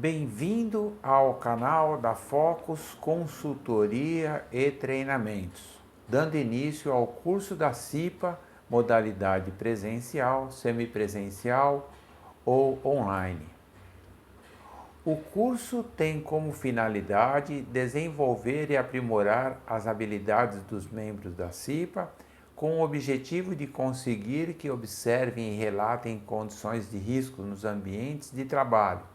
Bem-vindo ao canal da Focus Consultoria e Treinamentos, dando início ao curso da CIPA, modalidade presencial, semipresencial ou online. O curso tem como finalidade desenvolver e aprimorar as habilidades dos membros da CIPA, com o objetivo de conseguir que observem e relatem condições de risco nos ambientes de trabalho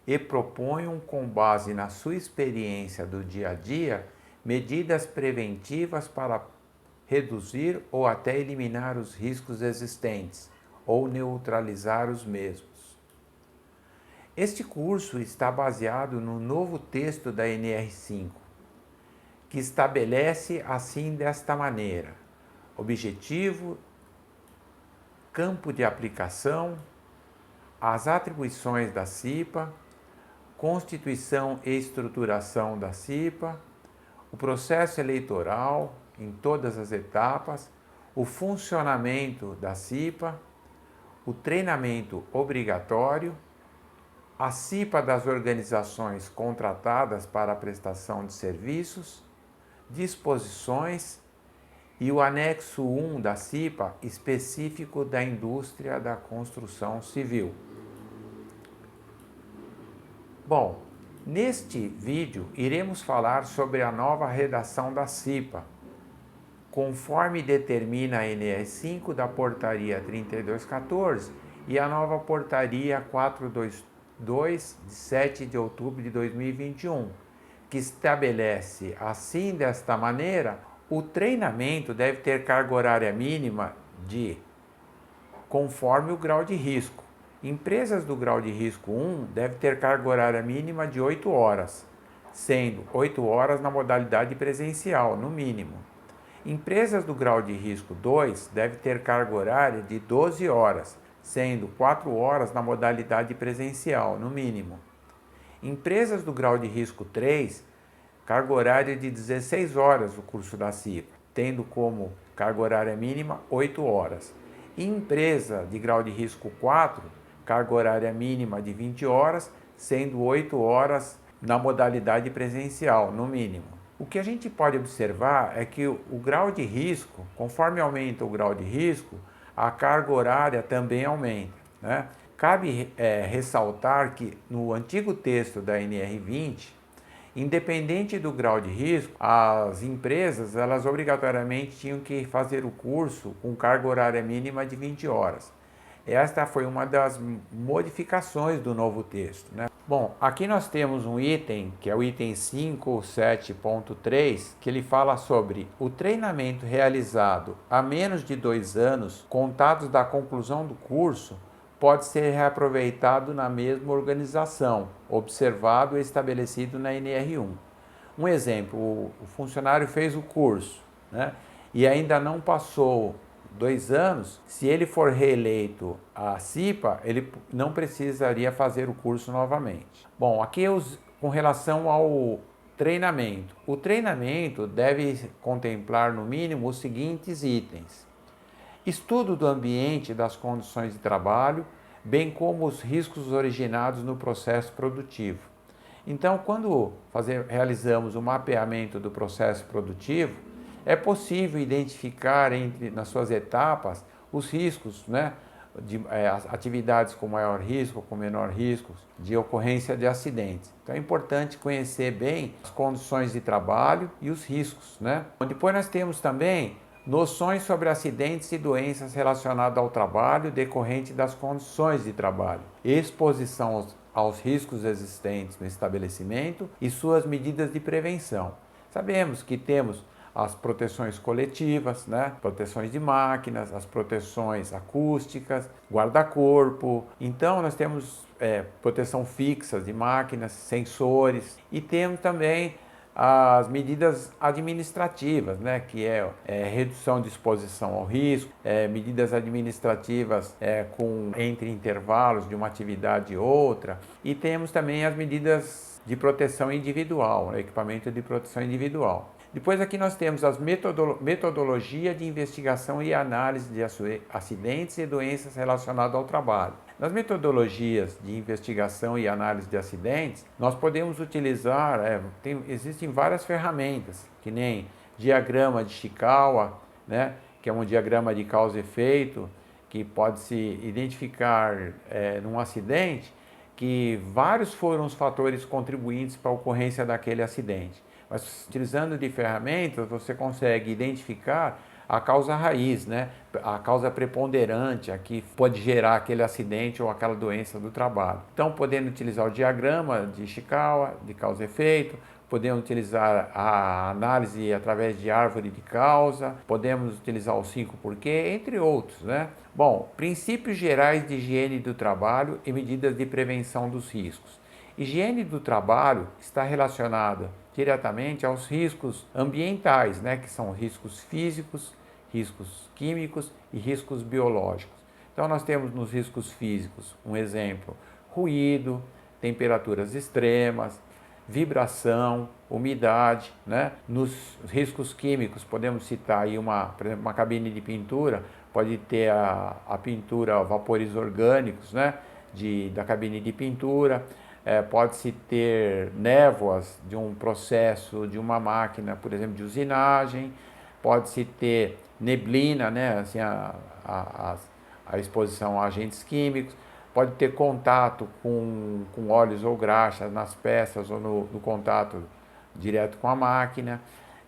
e proponham, com base na sua experiência do dia a dia, medidas preventivas para reduzir ou até eliminar os riscos existentes ou neutralizar os mesmos. Este curso está baseado no novo texto da NR5, que estabelece assim desta maneira: objetivo, campo de aplicação, as atribuições da CIPA, constituição e estruturação da CIPA, o processo eleitoral em todas as etapas, o funcionamento da CIPA, o treinamento obrigatório, a CIPA das organizações contratadas para a prestação de serviços, disposições e o anexo 1 da CIPA específico da indústria da construção civil. Bom, neste vídeo iremos falar sobre a nova redação da CIPA, conforme determina a NR5 da Portaria 3214 e a nova Portaria 422, de 7 de outubro de 2021, que estabelece, assim desta maneira, o treinamento deve ter carga horária mínima conforme o grau de risco. Empresas do grau de risco 1 devem ter carga horária mínima de 8 horas, sendo 8 horas na modalidade presencial, no mínimo. Empresas do grau de risco 2 devem ter carga horária de 12 horas, sendo 4 horas na modalidade presencial, no mínimo. Empresas do grau de risco 3, carga horária de 16 horas o curso da CIPA, tendo como carga horária mínima 8 horas. Empresa de grau de risco 4, carga horária mínima de 20 horas, sendo 8 horas na modalidade presencial, no mínimo. O que a gente pode observar é que o grau de risco, conforme aumenta o grau de risco, a carga horária também aumenta, né? Cabe ressaltar que no antigo texto da NR20, independente do grau de risco, as empresas elas obrigatoriamente tinham que fazer o curso com carga horária mínima de 20 horas. Esta foi uma das modificações do novo texto, né? Bom, aqui nós temos um item, que é o item 5.7.3, que ele fala sobre o treinamento realizado há menos de 2 anos, contados da conclusão do curso, pode ser reaproveitado na mesma organização, observado e estabelecido na NR1. Um exemplo, o funcionário fez o curso, né, e ainda não passou 2 anos, se ele for reeleito à CIPA, ele não precisaria fazer o curso novamente. Bom, aqui com relação ao treinamento. O treinamento deve contemplar no mínimo os seguintes itens: estudo do ambiente e das condições de trabalho, bem como os riscos originados no processo produtivo. Então, quando realizamos o mapeamento do processo produtivo, é possível identificar nas suas etapas os riscos, né, de atividades com maior risco, com menor risco, de ocorrência de acidentes. Então é importante conhecer bem as condições de trabalho e os riscos, né? Depois nós temos também noções sobre acidentes e doenças relacionadas ao trabalho decorrente das condições de trabalho, exposição aos riscos existentes no estabelecimento e suas medidas de prevenção. Sabemos que temos as proteções coletivas, né? Proteções de máquinas, as proteções acústicas, guarda-corpo. Então nós temos proteção fixa de máquinas, sensores, e temos também as medidas administrativas, né, que é redução de exposição ao risco, medidas administrativas entre intervalos de uma atividade e outra, e temos também as medidas de proteção individual, né, equipamento de proteção individual. Depois aqui nós temos as metodologia de investigação e análise de acidentes e doenças relacionadas ao trabalho. Nas metodologias de investigação e análise de acidentes, nós podemos utilizar, existem várias ferramentas, que nem diagrama de Chikawa, né, que é um diagrama de causa e efeito, que pode se identificar num acidente que vários foram os fatores contribuintes para a ocorrência daquele acidente. Mas utilizando de ferramentas, você consegue identificar a causa raiz, né? A causa preponderante a que pode gerar aquele acidente ou aquela doença do trabalho. Então, podendo utilizar o diagrama de Chikawa, de causa e efeito, podemos utilizar a análise através de árvore de causa, podemos utilizar os 5 porquê, entre outros, né? Bom, princípios gerais de higiene do trabalho e medidas de prevenção dos riscos. Higiene do trabalho está relacionada diretamente aos riscos ambientais, né, que são riscos físicos, riscos químicos e riscos biológicos. Então nós temos nos riscos físicos um exemplo: ruído, temperaturas extremas, vibração, umidade, né? Nos riscos químicos podemos citar aí por exemplo, uma cabine de pintura, pode ter a pintura, vapores orgânicos, né? Da cabine de pintura. Pode-se ter névoas de um processo, de uma máquina, por exemplo, de usinagem, pode-se ter neblina, né, assim, a exposição a agentes químicos, pode ter contato com óleos ou graxas nas peças ou no contato direto com a máquina,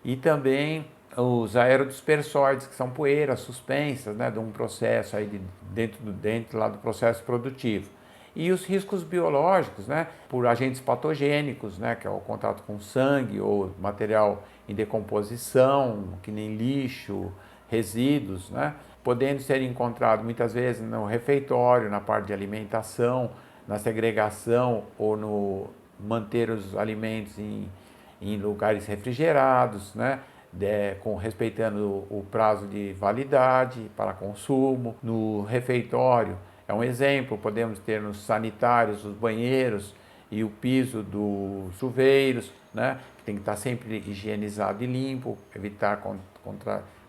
e também os aerodispersóides, que são poeiras suspensas, né, de um processo aí dentro lá do processo produtivo. E os riscos biológicos, né, por agentes patogênicos, né, que é o contato com sangue ou material em decomposição, que nem lixo, resíduos, né, podendo ser encontrados muitas vezes no refeitório, na parte de alimentação, na segregação ou no manter os alimentos em lugares refrigerados, né, respeitando o prazo de validade para consumo. No refeitório, é um exemplo, podemos ter nos sanitários, os banheiros e o piso dos chuveiros, né, que tem que estar sempre higienizado e limpo, evitar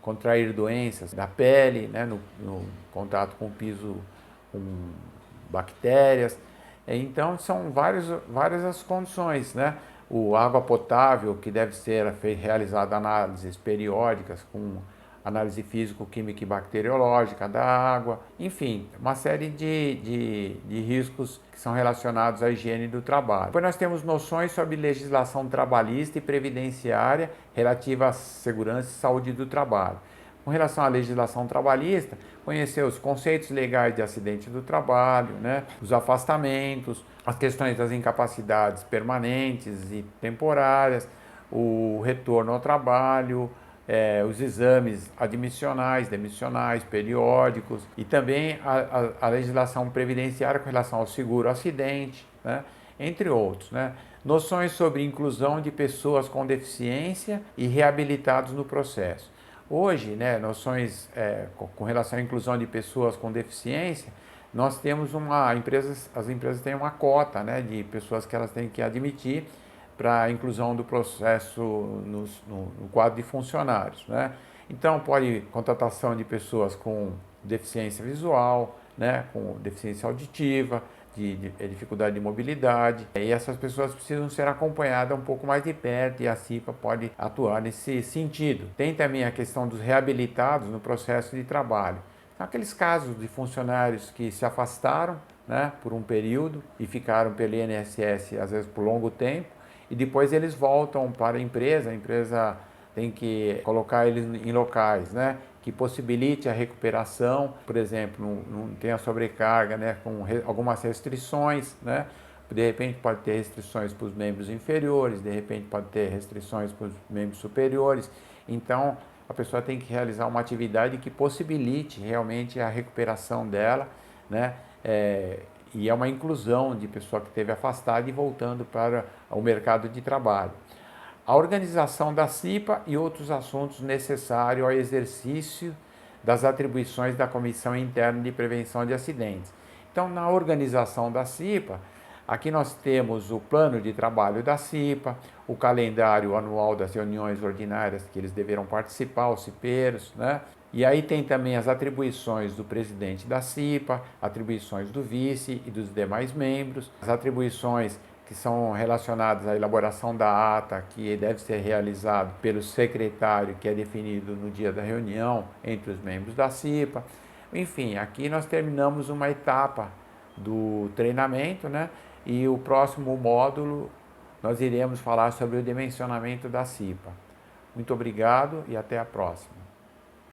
contrair doenças da pele, né, no contato com o piso com bactérias. Então, são várias as condições, né? O água potável, que deve ser realizada análises periódicas com análise físico-química e bacteriológica da água, enfim, uma série de riscos que são relacionados à higiene do trabalho. Depois nós temos noções sobre legislação trabalhista e previdenciária relativa à segurança e saúde do trabalho. Com relação à legislação trabalhista, conhecer os conceitos legais de acidente do trabalho, né, os afastamentos, as questões das incapacidades permanentes e temporárias, o retorno ao trabalho, os exames admissionais, demissionais, periódicos, e também a legislação previdenciária com relação ao seguro acidente, né, entre outros, né. Noções sobre inclusão de pessoas com deficiência e reabilitados no processo. Hoje, né, noções com relação à inclusão de pessoas com deficiência, nós temos as empresas têm uma cota, né, de pessoas que elas têm que admitir para a inclusão do processo no quadro de funcionários, né? Então, pode contratação de pessoas com deficiência visual, né, com deficiência auditiva, de dificuldade de mobilidade, e essas pessoas precisam ser acompanhadas um pouco mais de perto, e a CIPA pode atuar nesse sentido. Tem também a questão dos reabilitados no processo de trabalho. São aqueles casos de funcionários que se afastaram, né, por um período e ficaram pelo INSS, às vezes por longo tempo, e depois eles voltam para a empresa tem que colocar eles em locais, né, que possibilite a recuperação, por exemplo, não tem a sobrecarga, né, com algumas restrições, né, de repente pode ter restrições para os membros inferiores, de repente pode ter restrições para os membros superiores, então a pessoa tem que realizar uma atividade que possibilite realmente a recuperação dela, né, e é uma inclusão de pessoa que esteve afastada e voltando para o mercado de trabalho. A organização da CIPA e outros assuntos necessários ao exercício das atribuições da Comissão Interna de Prevenção de Acidentes. Então, na organização da CIPA, aqui nós temos o plano de trabalho da CIPA, o calendário anual das reuniões ordinárias que eles deverão participar, os cipeiros, né? E aí tem também as atribuições do presidente da CIPA, atribuições do vice e dos demais membros, as atribuições que são relacionadas à elaboração da ata, que deve ser realizado pelo secretário, que é definido no dia da reunião entre os membros da CIPA. Enfim, aqui nós terminamos uma etapa do treinamento, né? E o próximo módulo nós iremos falar sobre o dimensionamento da CIPA. Muito obrigado e até a próxima.